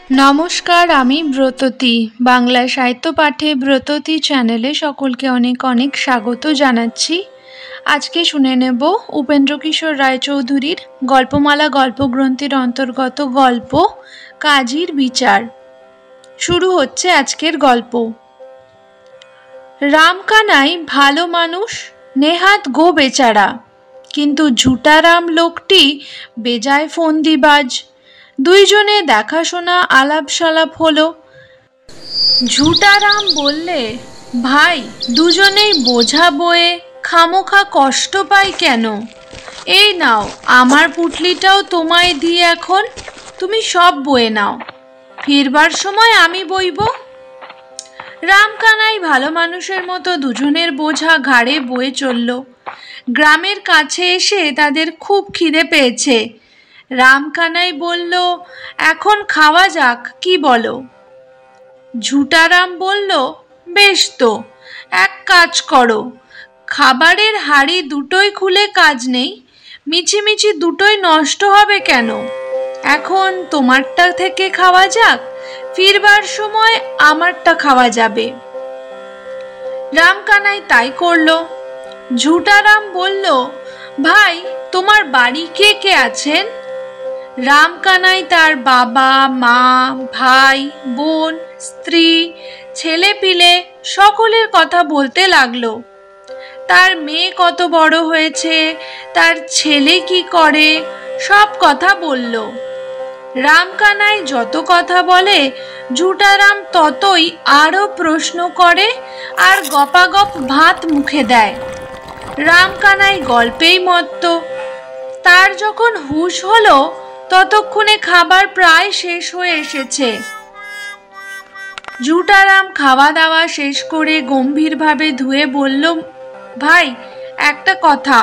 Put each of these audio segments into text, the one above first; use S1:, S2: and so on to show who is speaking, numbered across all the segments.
S1: নমস্কার, আমি ব্রততী। বাংলা সাহিত্য পাঠে ব্রততী চ্যানেলে সকলকে অনেক অনেক স্বাগত জানাচ্ছি। আজকে শুনে নেব উপেন্দ্রকিশোর রায়চৌধুরীর গল্পমালা গল্পগ্রন্থের অন্তর্গত গল্প কাজীর বিচার। শুরু হচ্ছে আজকের গল্প। রামকানাই ভালো মানুষ, নেহাত গো বেচারা, কিন্তু ঝুটারাম লোকটি বেজায় ফন্দিবাজ। দুইজনে দেখাশোনা আলাপ সালাপ হলো। ঝুটারাম বললে, ভাই, দুজনেই বোঝা বয়ে খামোখা কষ্ট পাই কেন? এই নাও, আমার পুটলিটাও তোমায় দিই, এখন তুমি সব বয়ে নাও, ফিরবার সময় আমি বইব। রামকানাই ভালো মানুষের মতো দুজনের বোঝা ঘাড়ে বয়ে চলল। গ্রামের কাছে এসে তাদের খুব খিদে পেয়েছে। রামকানাই বলল, এখন খাওয়া যাক, কি বলো? ঝুটারাম বলল, বেশ তো, এক কাজ করো, খাবারের হাঁড়ি দুটোই খুলে কাজ নেই, মিছিমিছি দুটোই নষ্ট হবে কেন? এখন তোমারটা থেকে খাওয়া যাক, ফিরবার সময় আমারটা খাওয়া যাবে। রামকানাই তাই করল। ঝুটারাম বলল, ভাই, তোমার বাড়ি কে কে আছেন? রামকানাই তার বাবা, মা, ভাই, বোন, স্ত্রী, ছেলে পিলে সকলের কথা বলতে লাগলো। তার মেয়ে কত বড় হয়েছে, তার ছেলে কি করে, সব কথা বলল। রামকানাই যত কথা বলে, ঝুটারাম ততই আরো প্রশ্ন করে আর গপাগপ ভাত মুখে দেয়। রামকানাই গল্পেই মত্ত। তার যখন হুঁশ হলো, ততক্ষণে খাবার প্রায় শেষ হয়ে এসেছে। ঝুটারাম খাওয়া দাওয়া শেষ করে গম্ভীরভাবে ধুয়ে বলল, ভাই, একটা কথা,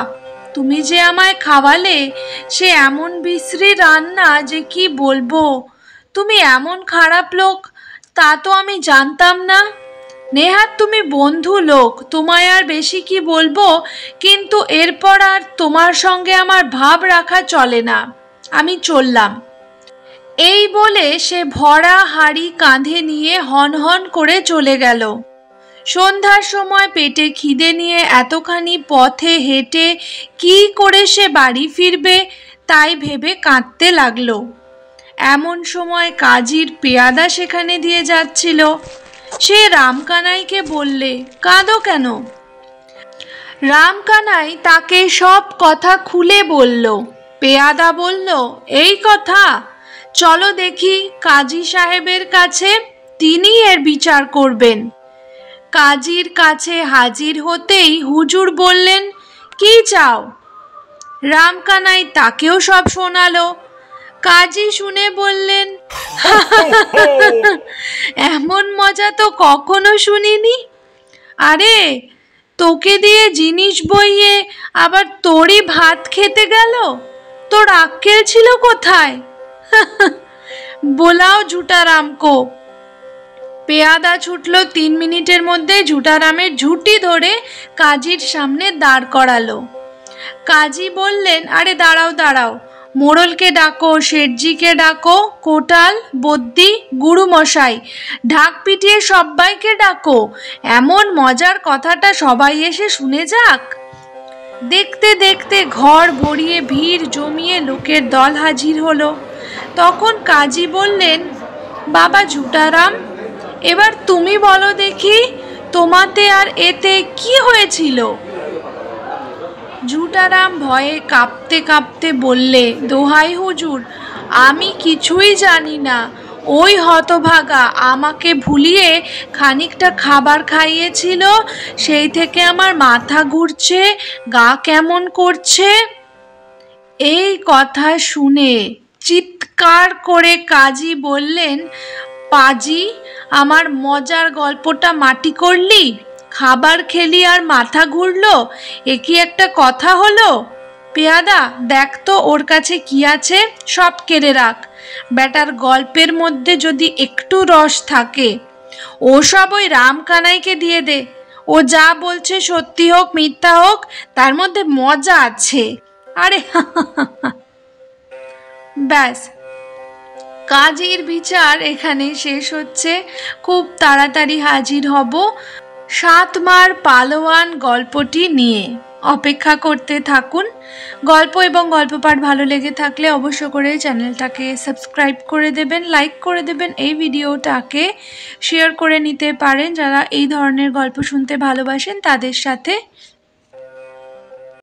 S1: তুমি যে আমায় খাওয়ালে, সে এমন বিশ্রী রান্না যে কি বলবো। তুমি এমন খারাপ লোক তা তো আমি জানতাম না। নেহাত তুমি বন্ধু লোক, তোমায় আর বেশি কি বলবো, কিন্তু এরপর আর তোমার সঙ্গে আমার ভাব রাখা চলে না, আমি চললাম। এই বলে সে ভরা হাঁড়ি কাঁধে নিয়ে হনহন করে চলে গেল। সন্ধ্যার সময় পেটে খিদে নিয়ে এতখানি পথে হেঁটে কি করে সে বাড়ি ফিরবে তাই ভেবে কাঁদতে লাগলো। এমন সময় কাজীর পেয়াদা সেখানে দিয়ে যাচ্ছিল। সে রামকানাইকে বললে, কাঁদো কেন? রামকানাই তাকে সব কথা খুলে বলল। পেয়াদা বলল, এই কথা, চলো দেখি কাজী সাহেবের কাছে, তিনি এর বিচার করবেন। কাজীর কাছে হাজির হতেই হুজুর বললেন, কি চাও? রামকানাই তাকেও সব শোনালো। কাজী শুনে বললেন, এমন মজা তো কখনো শুনিনি। আরে, তোকে দিয়ে জিনিস বইয়ে আবার তোরই ভাত খেতে গেল, তোর আক্কেল ছিল কোথায়? বোলাও ঝুটারামকো। পেয়াদা ছুটলো 3 মিনিটের মধ্যে ঝুটারামের ঝুঁটি ধরে কাজীর সামনে দাঁড় করালো। কাজী বললেন, আরে দাঁড়াও দাঁড়াও, মোড়লকে ডাকো, শেঠজিকে ডাকো, কোটাল, বদ্যি, গুরুমশাই, ঢাক পিটিয়ে সবাইকে ডাকো, এমন মজার কথাটা সবাই এসে শুনে যাক। দেখতে দেখতে ঘর ভরিয়ে ভিড় জমিয়ে লোকের দল হাজির হলো। তখন কাজী বললেন, বাবা ঝুটারাম, এবার তুমি বলো দেখি, তোমাতে আর এতে কি হয়েছিল? ঝুটারাম ভয়ে কাঁপতে কাঁপতে বললে, দোহাই হুজুর, আমি কিছুই জানি না। ওই হতভাগা আমাকে ভুলিয়ে খানিকটা খাবার খাইয়েছিল, সেই থেকে আমার মাথা ঘুরছে, গা কেমন করছে। এই কথা শুনে চিৎকার করে কাজী বললেন, পাজি, আমার মজার গল্পটা মাটি করলি? খাবার খেলি আর মাথা ঘুরলো, এ কি একটা কথা হলো? পেয়াদা, দেখ তো ওর কাছে কি আছে, সব কেড়ে রাখ। বেটার গল্পের মধ্যে যদি একটু রস থাকে, ও সব ওই রামকানাইকে দিয়ে দে। ও যা বলছে সত্যি হোক মিথ্যা হোক, তার মধ্যে মজা আছে। আরে ব্যাস, কাজের বিচার এখানে শেষ হচ্ছে। খুব তাড়াতাড়ি হাজির হব 7 মার পালোয়ান গল্পটি নিয়ে। অপেক্ষা করতে থাকুন। গল্প এবং গল্প পাঠ ভালো লেগে থাকলে অবশ্য করে চ্যানেলটাকে সাবস্ক্রাইব করে দেবেন, লাইক করে দেবেন, এই ভিডিওটাকে শেয়ার করে নিতে পারেন যারা এই ধরনের গল্প শুনতে ভালোবাসেন তাদের সাথে।